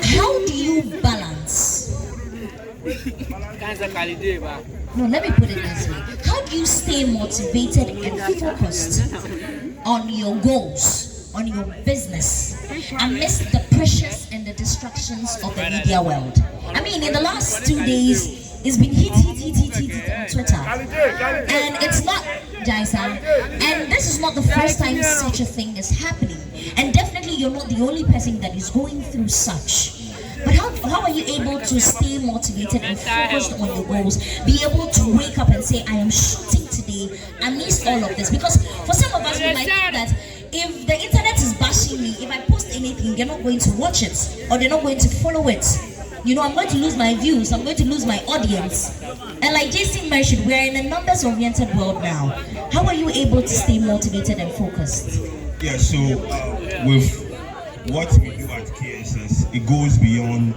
How do you balance? No, let me put it this way. How do you stay motivated and focused on your goals, on your business, amidst the pressures and the distractions of the media world? I mean, in the last 2 days, it's been hit on Twitter. And it's not, Jaisa, and this is not the first time such a thing is happening. And definitely you're not the only person that is going through such. But how are you able to stay motivated and focused on your goals? Be able to wake up and say, I am shooting today amidst all of this. Because for some of us, we might think that if the internet is bashing me, if I post anything, they're not going to watch it or they're not going to follow it. You know, I'm going to lose my views, I'm going to lose my audience. And like JC mentioned, we're in a numbers-oriented world now. How are you able to stay motivated and focused? Yeah, so with what we do at KSS, it goes beyond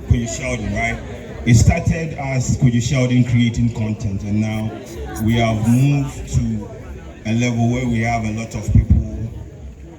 Kojo Sheldon, right? It started as Kojo Sheldon creating content, and now we have moved to a level where we have a lot of people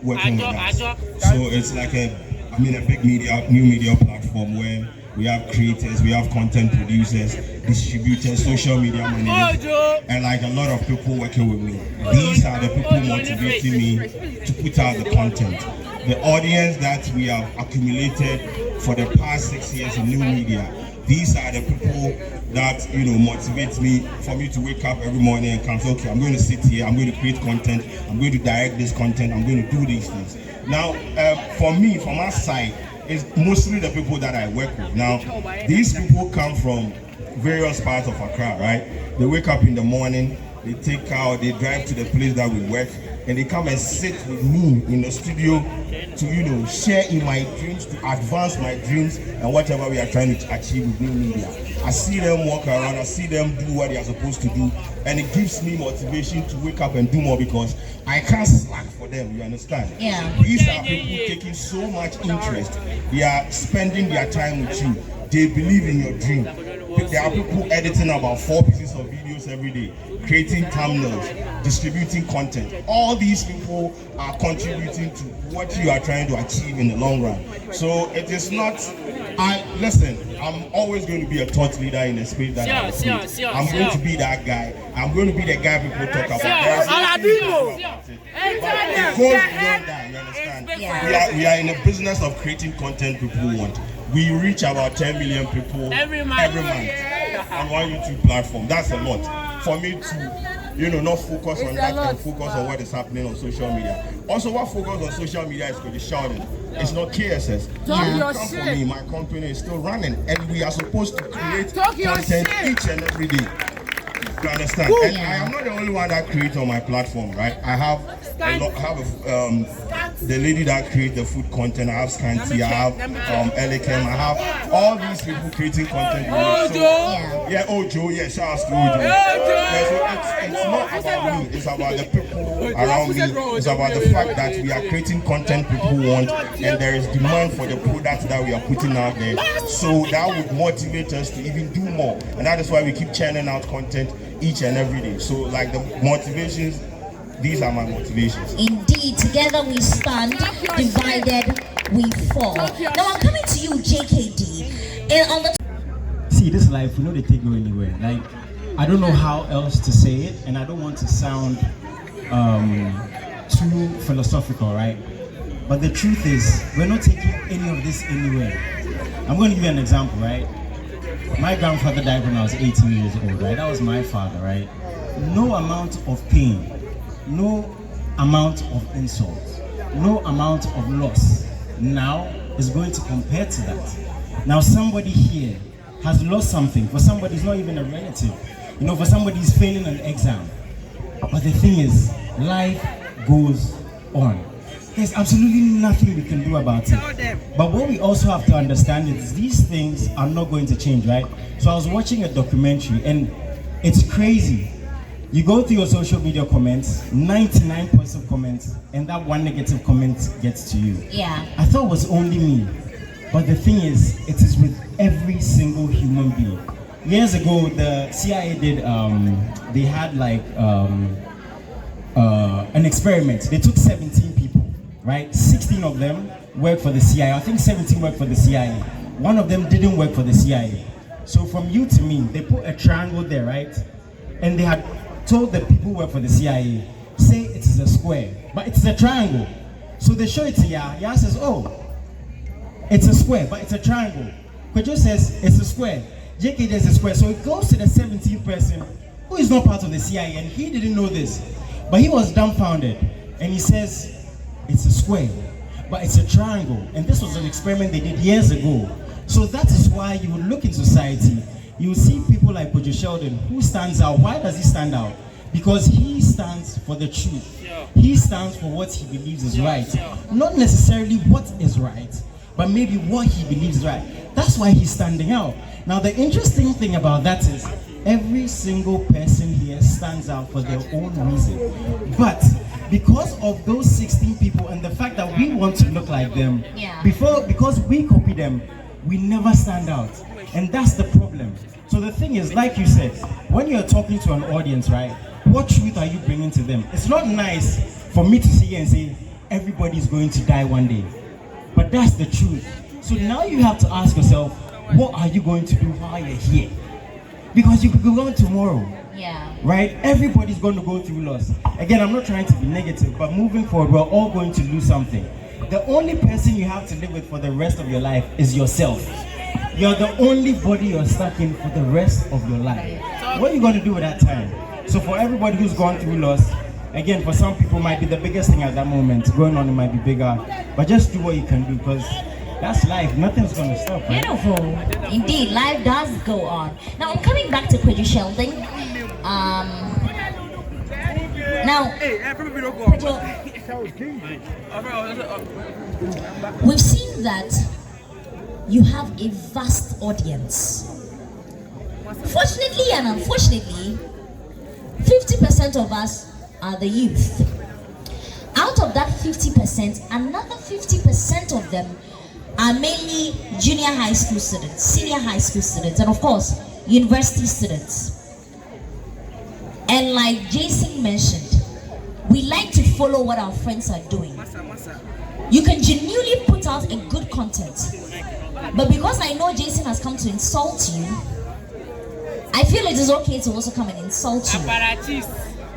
working with us. So it's like a big new media platform where we have creators, we have content producers, distributors, social media managers, and like a lot of people working with me. These are the people motivating me to put out the content. The audience that we have accumulated for the past 6 years in new media, these are the people that, you know, motivate me for me to wake up every morning and come say, okay, I'm going to sit here, I'm going to create content, I'm going to direct this content, I'm going to do these things. Now, for me, from our side, it's mostly the people that I work with. Now, these people come from various parts of Accra, right? They wake up in the morning, they take out, they drive to the place that we work, and they come and sit with me in the studio to, you know, share in my dreams, to advance my dreams and whatever we are trying to achieve with new media. I see them walk around, I see them do what they are supposed to do, and it gives me motivation to wake up and do more because I can't slack for them, you understand? Yeah. These are people taking so much interest. They are spending their time with you. They believe in your dream. There are people editing about 4 pieces of videos every day, creating thumbnails, distributing content. All these people are contributing to what you are trying to achieve in the long run. So it is not, listen, I'm always going to be a thought leader in a space that I'm going to be that guy. I'm going to be the guy people talk about. It goes beyond that, you understand? Yeah. We are in the business of creating content people want. We reach about 10 million people every month on one YouTube platform. That's a lot. For me to, you know, not focus on that and focus on what is happening on social media. Also, what focus on social media is Kojo Sheldon. It's not KSS. Come for me, my company is still running, and we are supposed to create content each and every day. You understand? And I am not the only one that creates on my platform, right? I have the lady that creates the food content. I have Scanty, I have Elikem, I have all these people creating content. Ojo, shout out to Ojo. It's not about me, it's about the people around me. It's about the fact that we are creating content people want, and there is demand for the products that we are putting out there. So that would motivate us to even do more, and that is why we keep churning out content each and every day. So like the motivations, these are my motivations. Indeed, together we stand, divided we fall. Now I'm coming to you, JKD. See, this life, we know they take you anywhere. Like, I don't know how else to say it, and I don't want to sound too philosophical, right? But the truth is, we're not taking any of this anywhere. I'm going to give you an example, right? My grandfather died when I was 18 years old, right? That was my father, right? No amount of pain, no amount of insult, no amount of loss now is going to compare to that. Now somebody here has lost something. For somebody, it's not even a relative. You know, for somebody, he's failing an exam. But the thing is, life goes on. There's absolutely nothing we can do about it. But what we also have to understand is these things are not going to change, right? So I was watching a documentary, and it's crazy. You go through your social media comments, 99% of comments, and that one negative comment gets to you. Yeah. I thought it was only me. But the thing is, it is with every single human being. Years ago, the CIA did, they had like an experiment. They took 17 people, right? 16 of them worked for the CIA. I think 17 worked for the CIA. One of them didn't work for the CIA. So from you to me, they put a triangle there, right? And they had told the people who work for the CIA, say it is a square, but it's a triangle. So they show it to Yaa. Yaa says, oh, it's a square, but it's a triangle. Kojo says it's a square. JK there's a square. So it goes to the 17th person who is not part of the CIA, and he didn't know this. But he was dumbfounded. And he says, it's a square, but it's a triangle. And this was an experiment they did years ago. So that is why you would look in society, you will see people like Kojo Sheldon, who stands out. Why does he stand out? Because he stands for the truth. He stands for what he believes is right. Not necessarily what is right, but maybe what he believes is right. That's why he's standing out. Now the interesting thing about that is, every single person here stands out for their own reason. But because of those 16 people and the fact that we want to look like them, because we copy them, we never stand out. And that's the problem. So the thing is, like you said, when you're talking to an audience, right, what truth are you bringing to them? It's not nice for me to sit here and say, everybody's going to die one day. But that's the truth. So now you have to ask yourself, what are you going to do while you're here? Because you could go on tomorrow. Yeah. Right? Everybody's going to go through loss. Again, I'm not trying to be negative, but moving forward, we're all going to lose something. The only person you have to live with for the rest of your life is yourself. You're the only body you're stuck in for the rest of your life. What are you going to do with that time? So for everybody who's gone through loss, again, for some people might be the biggest thing at that moment. Going on, it might be bigger. But just do what you can do, because that's life. Nothing's going to stop. Right? Beautiful. Indeed, life does go on. Now, I'm coming back to Kojo Sheldon. Now, Kojo, we've seen that you have a vast audience. Fortunately and unfortunately, 50% of us are the youth. Out of that 50%, another 50% of them are mainly junior high school students, senior high school students, and of course, university students. And like Jason mentioned, we like to follow what our friends are doing. You can genuinely put out a good content, but because I know Jason has come to insult you, I feel it is okay to also come and insult you.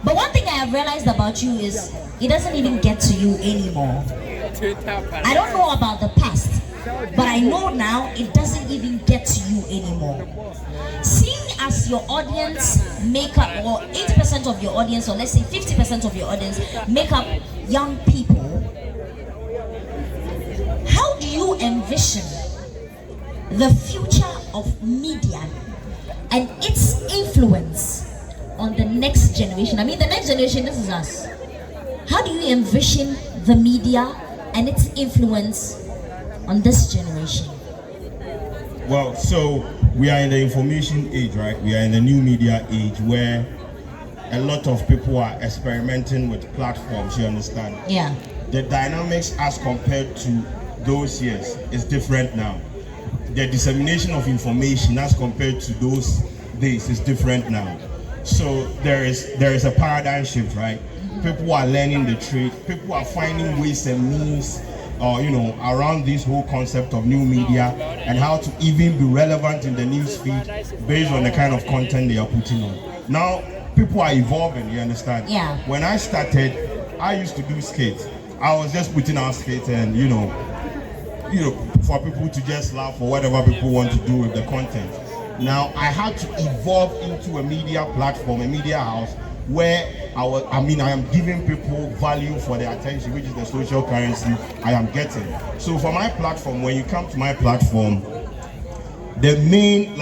But one thing I have realized about you is it doesn't even get to you anymore. I don't know about the past, but I know now it doesn't even get to you anymore. Seeing as your audience make up, or 80% of your audience, or let's say 50% of your audience make up young people, how do you envision the future of media and its influence on the next generation? I mean, the next generation, this is us. How do you envision the media and its influence on this generation? Well, so we are in the information age, right? We are in the new media age where a lot of people are experimenting with platforms, you understand? Yeah. The dynamics as compared to those years is different now. The dissemination of information as compared to those days is different now. So there is a paradigm shift, right? People are learning the trade. People are finding ways and means, around this whole concept of new media and how to even be relevant in the news feed based on the kind of content they are putting on. Now people are evolving, you understand? Yeah. When I started, I used to do skits. I was just putting out skits and for people to just laugh or whatever people want to do with the content. Now I had to evolve into a media platform, a media house, where I am giving people value for their attention, which is the social currency I am getting. So for my platform, when you come to my platform, the main,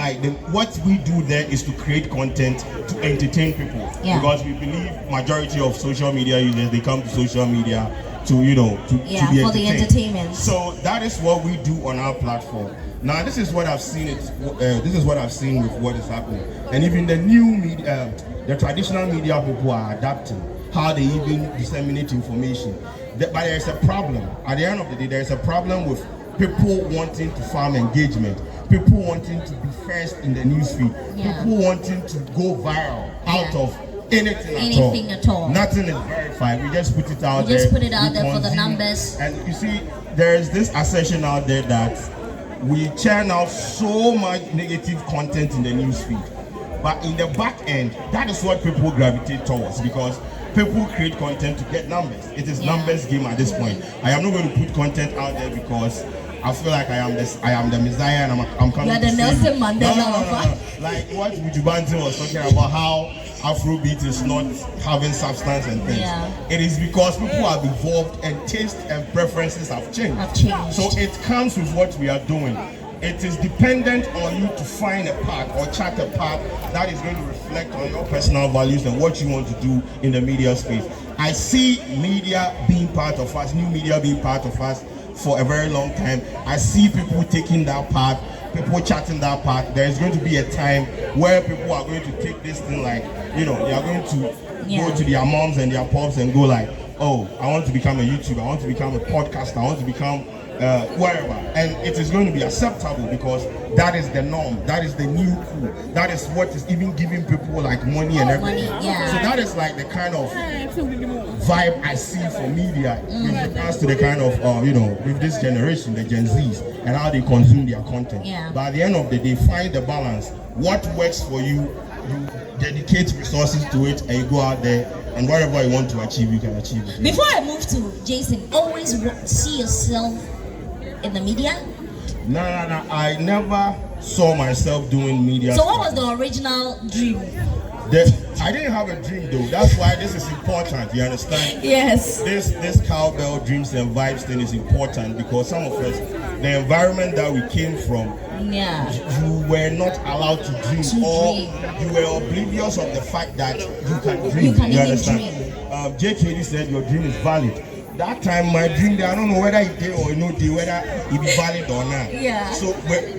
what we do there is to create content to entertain people. Yeah. Because we believe majority of social media users, they come to social media to be for the entertainment. So that is what we do on our platform. Now this is what I've seen. This is what I've seen with what is happening, and even the new media, the traditional media people are adapting how they even disseminate information. But there is a problem. At the end of the day, there is a problem with people wanting to farm engagement, people wanting to be first in the newsfeed, people wanting to go viral out of anything at all. Nothing is verified. We just put it out there. Just put it out there for the numbers. And you see, there is this assertion out there that we churn out so much negative content in the newsfeed. But in the back end, that is what people gravitate towards, because people create content to get numbers. It is numbers game at this point. I am not going to put content out there because I feel like I am the Messiah and I'm coming. You're the Nelson Mandela. No. Like what Wujubanti was talking about, how Afrobeat is not having substance and things. Yeah. It is because people have evolved and taste and preferences have changed. So it comes with what we are doing. It is dependent on you to find a path or chart a path that is going to reflect on your personal values and what you want to do in the media space. I see media being part of us, new media being part of us for a very long time. I see people taking that path, people charting that path. There is going to be a time where people are going to take this thing like, they are going to go to their moms and their pops and go like, oh, I want to become a YouTuber, I want to become a podcaster, I want to become wherever, and it is going to be acceptable because that is the norm, that is the new cool, that is what is even giving people like money and everything. So that is like the kind of vibe I see for media with regards to the kind of with this generation, the Gen Zs, and how they consume their content. But at the end of the day, find the balance. What works for you, you dedicate resources to it, and you go out there, and whatever you want to achieve, you can achieve it. Before I move to Jason, always see yourself in the media? No. I never saw myself doing media. So what was the original dream? I didn't have a dream though. That's why this is important. You understand? Yes. This cowbell dreams and vibes thing is important because some of us, the environment that we came from, you were not allowed to dream, you were oblivious of the fact that you can dream. You understand? JKD said your dream is valid. That time my dream, I don't know whether it did or no day, whether it be valid or not. So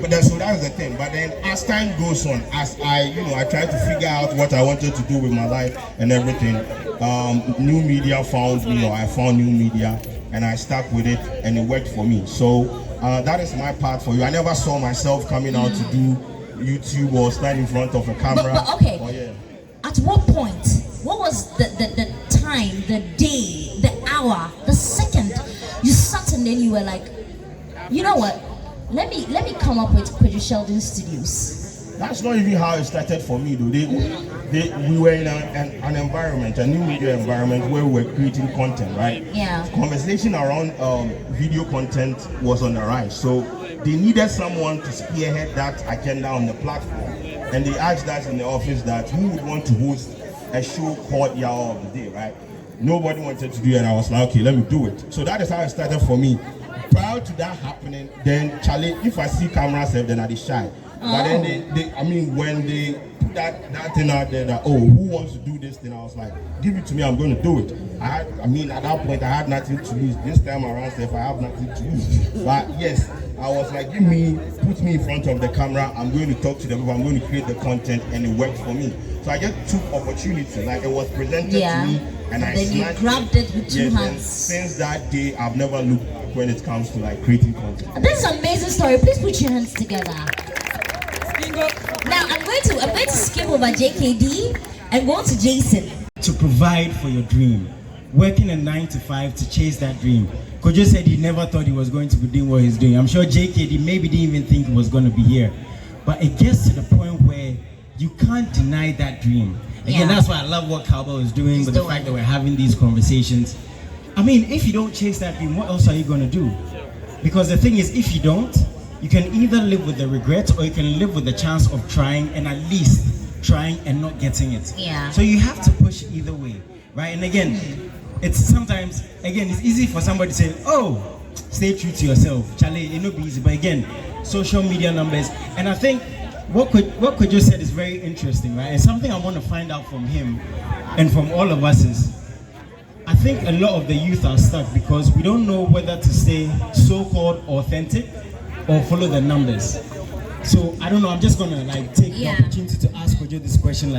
that's the thing. But then as time goes on, as I tried to figure out what I wanted to do with my life and everything, new media found me, or I found new media and I stuck with it and it worked for me. So that is my part for you. I never saw myself coming out to do YouTube or stand in front of a camera. But okay. At what point? What was the time, the day, the hour, the second you sat and then you were like, you know what? Let me come up with Kojo Sheldon Studios. That's not even how it started for me though. We were in an environment, a new media environment where we were creating content, right? Conversation around video content was on the rise. So they needed someone to spearhead that agenda on the platform. And they asked us in the office that who would want to host a show called Yaa of the Day, right? Nobody wanted to do it, and I was like, okay, let me do it. So that is how it started for me. Prior to that happening, then Charlie, if I see cameras, then I'd be shy. But then when they put that thing out there that, oh, who wants to do this thing? I was like, give it to me, I'm going to do it. At that point, I had nothing to lose. This time around, if I have nothing to lose. But yes, I was like, put me in front of the camera, I'm going to talk to the people, I'm going to create the content, and it worked for me. So I just took opportunity, like it was presented to me, and I snatched grabbed it with two hands. And since that day, I've never looked back when it comes to like creating content. This is an amazing story. Please put your hands together. Now I'm going to skip over JKD and go to Jason. To provide for your dream, working a 9 to 5 to chase that dream. Kojo said he never thought he was going to be doing what he's doing. I'm sure JKD maybe didn't even think he was going to be here. But it gets to the point where you can't deny that dream. Again, that's why I love what Cowbell is doing, the fact that we're having these conversations. I mean, if you don't chase that dream, what else are you going to do? Because the thing is, if you don't, you can either live with the regret or you can live with the chance of trying and at least trying and not getting it. So you have to push either way, right? And again, it's sometimes, it's easy for somebody to say, oh, stay true to yourself. Charlie, it not be easy. But again, social media numbers. And I think what Kojo said is very interesting, right? And something I want to find out from him and from all of us is, I think a lot of the youth are stuck because we don't know whether to stay so-called authentic or follow the numbers. So I don't know, I'm just gonna take the opportunity to ask Kojo this question,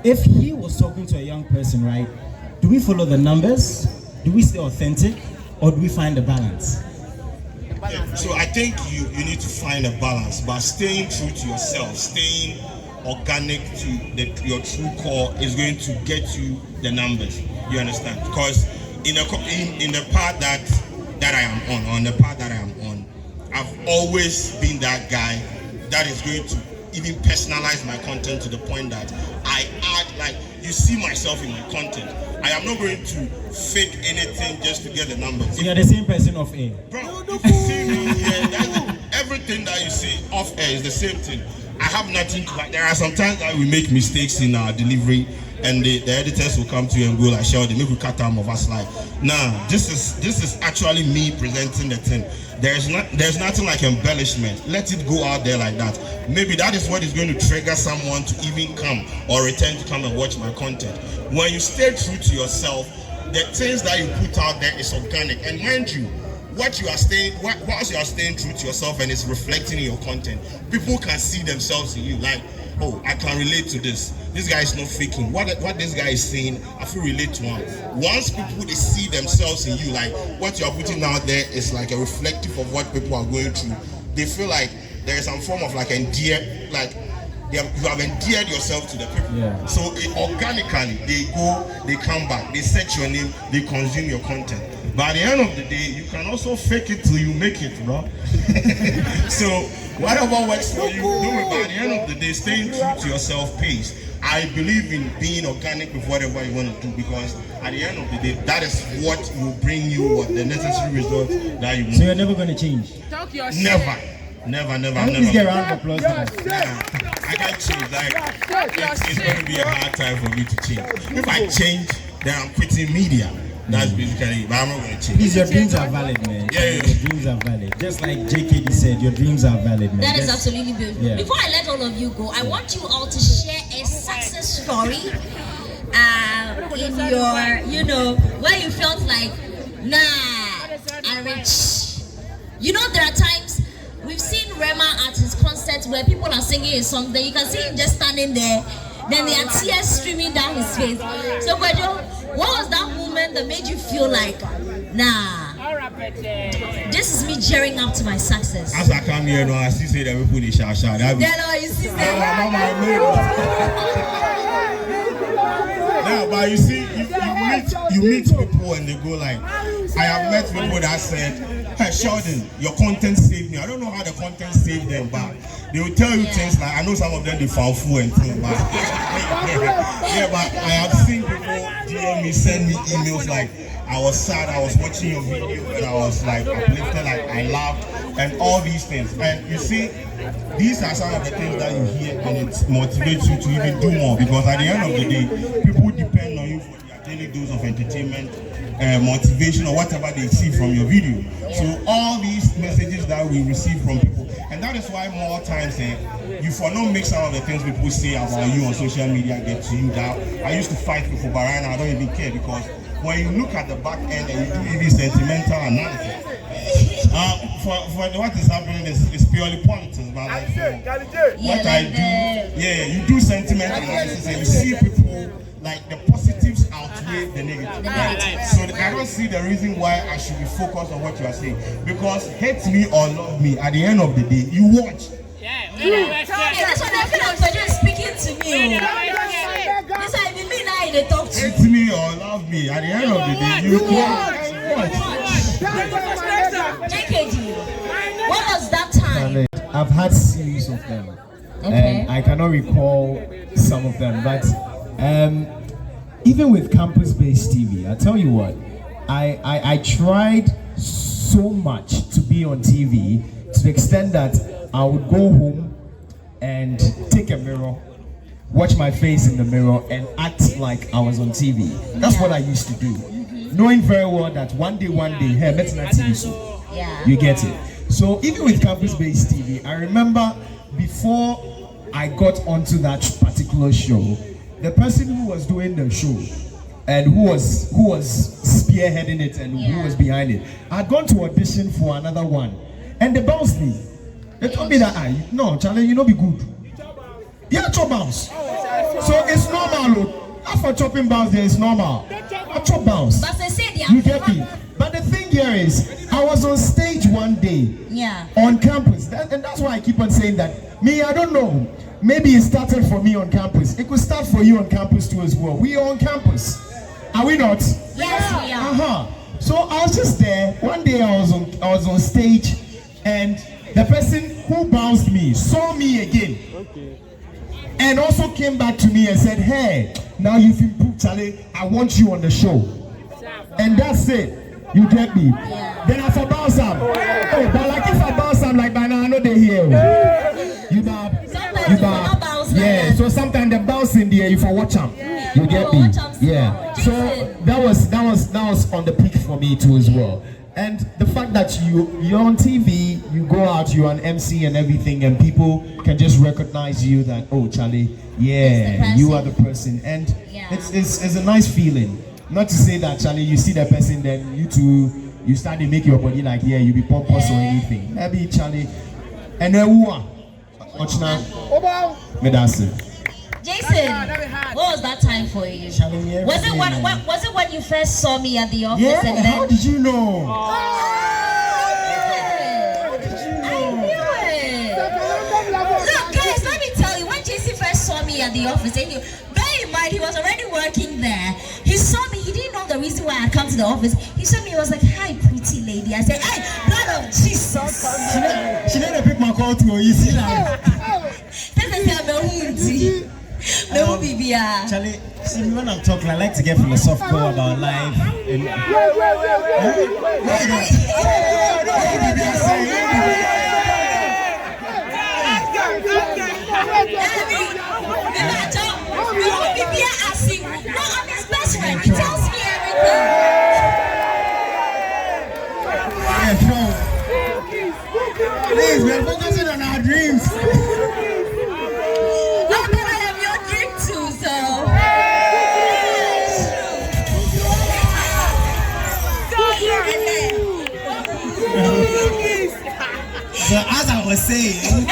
if he was talking to a young person, right, do we follow the numbers? Do we stay authentic? Or do we find a balance? So I think you need to find a balance, but staying true to yourself, staying organic to your true core is going to get you the numbers. You understand? Because in the path that I am on, the path that I am on, I've always been that guy that is going to even personalize my content to the point that I add, like, you see myself in my content. I am not going to fake anything just to get the numbers. So you're the same person off air. Bro, if you see me here, everything that you see off air is the same thing. I have nothing to like. There are some times that we make mistakes in our delivery, and the editors will come to you and go like, Sheldon, make we cut down of us like. Nah, this is actually me presenting the thing. There's nothing like embellishment. Let it go out there like that. Maybe that is what is going to trigger someone to even come or return to come and watch my content. When you stay true to yourself, the things that you put out there is organic. And mind you, whilst you are staying true to yourself and it's reflecting in your content, people can see themselves in you. Like, oh, I can relate to this. This guy is not faking. What this guy is saying, I feel relate to him. Once people they see themselves in you, like what you are putting out there is like a reflective of what people are going through. They feel like there is some form of like you have endeared yourself to the people. Yeah. So organically, they come back, they set your name, they consume your content. But at the end of the day, you can also fake it till you make it, bro. So whatever works for you, do it. But at the end of the day, staying true to yourself pays. I believe in being organic with whatever you want to do, because at the end of the day, that is what will bring you the necessary results that you want. So you're never going to change? Never. Please get a round of applause. I can't change. Like, it's going to be a hard time for me to change. If I change, then I'm quitting media. That's basically, but I'm not going to change. Please, your dreams are valid, man. Yeah. Your dreams are valid. Just like JKD said, your dreams are valid, man. That is absolutely beautiful. Yeah. Before I let all of you go, I want you all to share a success story in your, where you felt like, nah, I'm rich. You know, there are times we've seen Rema at his concert where people are singing a song, then you can see him just standing there, then there are tears streaming down his face. So, Kwadwo, what was that moment that made you feel like, nah, this is me gearing up to my success? As I come here, I see say that we put the shout. You see that? No, but you see, you meet people and they go like, I have met people that said, hey Sheldon, your content saved me. I don't know how the content saved them, but they will tell you things like, I know some of them they found food and things, but yeah, but I have seen people DM me, send me emails like, I was sad, I was watching your video and I was like uplifted, like I laughed and all these things. And you see, these are some of the things that you hear and it motivates you to even do more, because at the end of the day, people depend on you for their daily dose of entertainment, motivation or whatever they see from your video. So all these messages that we receive from people, and that is why more times you for not make some of the things people say about you on social media get to you. That I used to fight people, but right now I don't even care, because when you look at the back end and you do even sentimental analysis, for what is happening is purely politics. But like what I do, you do sentimental analysis and you see people like the positives outweigh the negative. Right? So I don't see the reason why I should be focused on what you are saying, because hate me or love me, at the end of the day, you watch. That's what I feel like Kwadwo is speaking to me. This I mean now they talk to Hate me or love me, at the end of the day, you watch. JKD, what was that time? I've had series of them. Okay. And I cannot recall some of them, but even with campus-based TV, I tell you what, I tried so much to be on TV to the extent that I would go home and take a mirror, watch my face in the mirror and act like I was on TV. That's what I used to do. Knowing very well that one day, hey, let's not TV so. Yeah. You get it. So even with campus-based TV, I remember before I got onto that particular show, the person who was doing the show and who was spearheading it and who was behind it, I'd gone to audition for another one, and they bounced me. They told me that no, Charlie, you know be good. Yeah, chop bounce. So it's normal. After chopping bounce, there is normal. I chop bounce. But they say they are You get me? But the thing here is, I was on stage one day on campus, and that's why I keep on saying that. Me, I don't know. maybe it started for me on campus. It could start for you on campus too as well. We are on campus. Are we not? Yes, we are. So I was just there. One day I was on stage, and the person who bounced me saw me again. Okay. And also came back to me and said, "Hey, now you've improved, Charlie. I want you on the show." And that's it. You get me? Yeah. Then I for bounce up. Oh, but like if I bounce up like by now, I know they hear. You bob. You bob. Yeah. So sometimes the bounce in the air, you for watch them. You get me? Yeah. So that was on the peak for me too as well. And the fact that you're on TV, you go out, you're an MC and everything, and people can just recognize you that, oh, Charlie, yeah, you are the person. And it's a nice feeling. Not to say that, Charlie, you see the person, then you too, you start to make your body like, yeah, you be pompous or anything. Maybe, Charlie. And then who are? Jason, what was that time for you? Was it when you first saw me at the office? Yeah, and then... how did you know? I knew it. Look, guys, let me tell you, when Jason first saw me at the office, and bear in mind, he was already working there. He saw me, he didn't know the reason why I had come to the office. He saw me, he was like, "Hi, pretty lady." I said, "Hey, blood of Jesus." She didn't pick my call to go, you see that? Charlie, see me when I'm talking, I like to get philosophical about life. And I'm his best friend. He tells me everything. Please, we're focusing on our dreams. So as I was saying,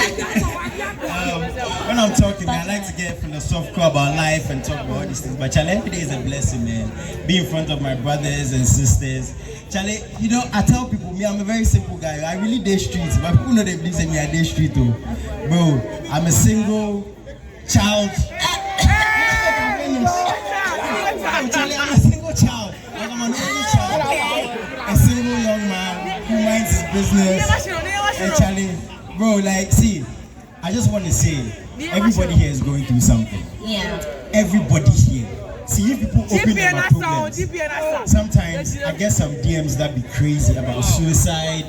when I'm talking, I like to get philosophical about life and talk about all these things. But Charlie, every day is a blessing, man. Be in front of my brothers and sisters. Charlie, you know, I tell people, I'm a very simple guy. I really day streets, but people know they believe in me, I day street too. Bro, I'm a single child. Charlie, I'm a single child. Like I'm an only child. A single young man who minds his business. And Charlie, bro, like, see, I just want to say, everybody here is going through something. Yeah. Everybody here. See, if people open up my problems, sometimes I get some DMs that be crazy about suicide,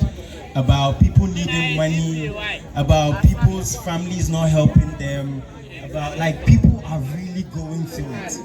about people needing money, about people's families not helping them, about like people are really going through it.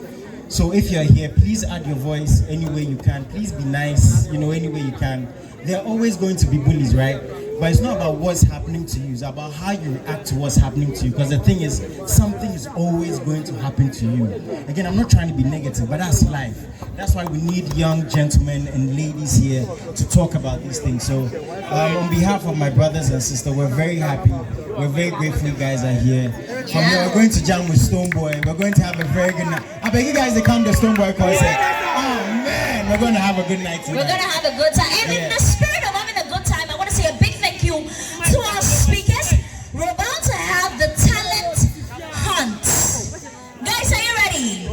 So if you're here, please add your voice any way you can. Please be nice, you know, any way you can. There are always going to be bullies, right? But it's not about what's happening to you, it's about how you react to what's happening to you. Because the thing is, something is always going to happen to you. Again, I'm not trying to be negative, but that's life. That's why we need young gentlemen and ladies here to talk about these things. So on behalf of my brothers and sisters, we're very happy. We're very grateful you guys are here. From here, we're going to jam with Stoneboy. We're going to have a very good night. I beg you guys to come to Stoneboy concert. Oh man, we're going to have a good night tonight. We're going to have a good time. And in the spirit of having a good time, I want to say a big thank you to our speakers. We're about to have the talent hunt. Guys, are you ready?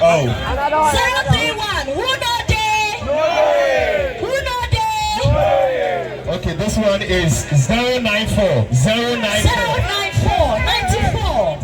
Oh. 031. Who know day? No day. Who know day? No day. Okay, this one is 094. 094. 94. 94.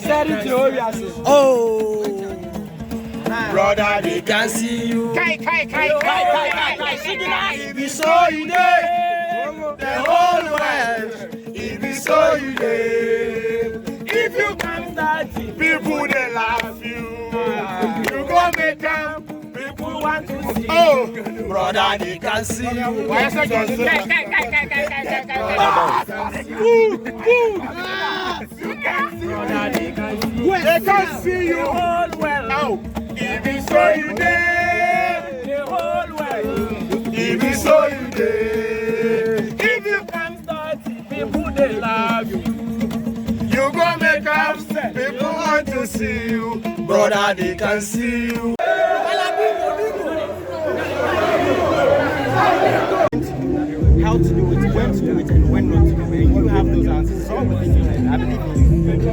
Silence. Oh, brother, they can see you. If you saw you there, the whole world. If you saw you there, if you can't start, people they laugh you. You go make them. People want to see. Oh, brother, they can see you. Why is that going to They can see you all well. Oh, if we saw you there, the whole world. If we saw you there, if you can't start, people they love you. You go make up, people want to see you. Brother, they can see you. How to do it, when to do it, and when not to do it. And you have those answers. It's all within your head. I believe in you.